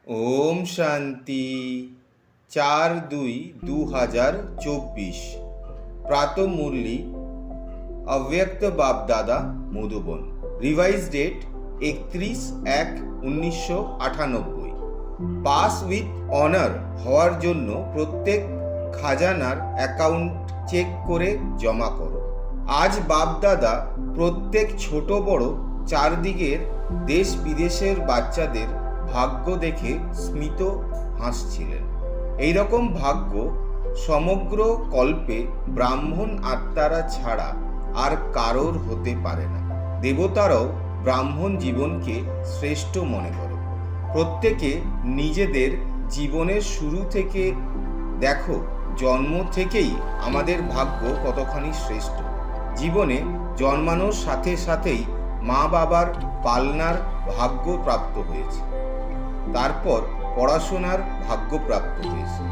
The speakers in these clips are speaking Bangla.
ओम शांति 4/2/2024 प्रातः मुरली Avyakt Bap Dada Madhuban revise date 31/1/1998 pass with honour হওয়ার জন্য প্রত্যেক খাজানার অ্যাকাউন্ট চেক করে জমা করো। আজ বাপ দাদা প্রত্যেক ছোট বড় চারদিকের দেশ বিদেশের বাচ্চাদের ভাগ্য দেখে স্মিত হাসছিলেন। এইরকম ভাগ্য সমগ্র কল্পে ব্রাহ্মণ আত্মারা ছাড়া আর কারোর হতে পারে না। দেবতারাও ব্রাহ্মণ জীবনকে শ্রেষ্ঠ মনে করে। প্রত্যেকে নিজেদের জীবনের শুরু থেকে দেখো, জন্ম থেকেই আমাদের ভাগ্য কতখানি শ্রেষ্ঠ। জীবনে জন্মানোর সাথে সাথেই মা বাবার পালনার ভাগ্য প্রাপ্ত হয়েছে, তারপর পড়াশোনার ভাগ্য প্রাপ্ত হয়েছে,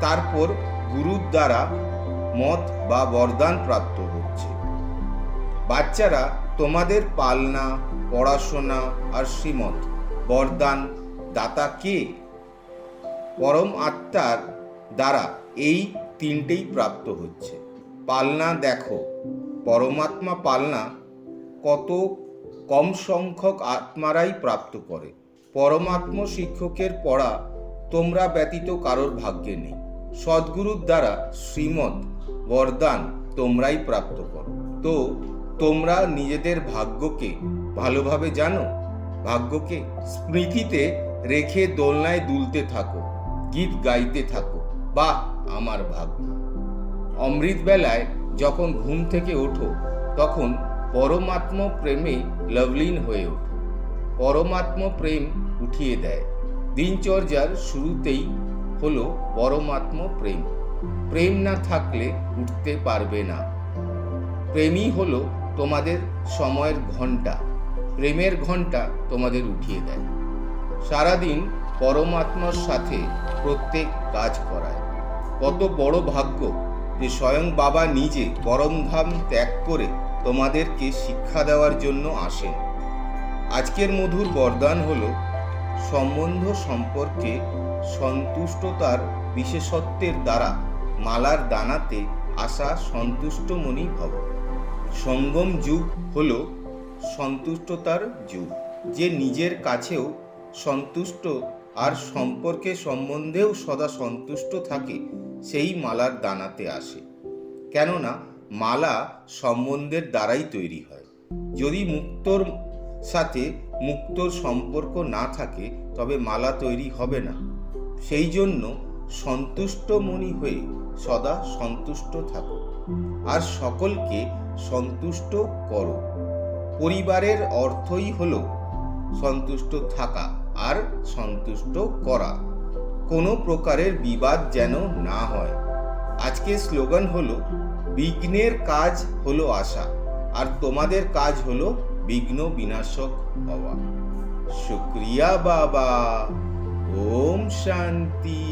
তারপর গুরুর দ্বারা মত বা বরদান প্রাপ্ত হচ্ছে। বাচ্চারা তোমাদের পালনা, পড়াশোনা আর শ্রীমত বরদান দাতা কে? পরম আত্মার দ্বারা এই তিনটেই প্রাপ্ত হচ্ছে। পালনা দেখো, পরমাত্মা পালনা কত কম সংখ্যক আত্মারাই প্রাপ্ত করে। পরমাত্ম শিক্ষকের পড়া তোমরা ব্যতীত কারোর ভাগ্যে নেই। সদ্গুরুর দ্বারা শ্রীমত বরদান তোমরাই প্রাপ্ত করো। তো তোমরা নিজেদের ভাগ্যকে ভালোভাবে জানো। ভাগ্যকে স্মৃতিতে রেখে দোলনায় দুলতে থাকো, গীত গাইতে থাকো, বাহ আমার ভাগ্য। অমৃত বেলায় যখন ঘুম থেকে ওঠো তখন পরমাত্ম প্রেমে লভলীন হয়ে ওঠো। পরমাত্ম প্রেম উঠিয়ে দেয়। দিনচর্যার শুরুতেই হলো পরমাত্ম প্রেম। প্রেম না থাকলে উঠতে পারবে না। প্রেমই হলো তোমাদের সময়ের ঘন্টা। প্রেমের ঘন্টা তোমাদের উঠিয়ে দেয়। সারাদিন পরমাত্মার সাথে প্রত্যেক কাজ করায়। কত বড় ভাগ্য যে স্বয়ং বাবা নিজে পরমধাম ত্যাগ করে তোমাদেরকে শিক্ষা দেওয়ার জন্য আসেন। আজকের মধুর বরদান হলো সম্বন্ধ সম্পর্কে সন্তুষ্টতার বিশেষত্বের দ্বারা মালার দানাতে আসা সন্তুষ্ট মনি ভব। সঙ্গম যুগ হলো সন্তুষ্টতার যুগ। যে নিজের কাছেও সন্তুষ্ট আর সম্পর্কে সম্বন্ধেও সদা সন্তুষ্ট থাকে, সেই মালার দানাতে আসে। কেননা মালা সম্বন্ধের দ্বারাই তৈরি হয়। যদি মুক্তর সাথে মুক্তর সম্পর্ক না থাকে তবে মালা তৈরি হবে না। সেই জন্য সন্তুষ্ট মনি হয়ে সদা সন্তুষ্ট থাকো আর সকলকে সন্তুষ্ট করো। পরিবারের অর্থই হলো সন্তুষ্ট থাকা আর সন্তুষ্ট করা। কোনো প্রকারের বিবাদ যেন না হয়। আজকের স্লোগান হলো বিঘ্নের কাজ হলো আশা, আর তোমাদের কাজ হলো বিঘ্ন বিনাশক হওয়া। শুক্রিয়া বাবা। ওম শান্তি।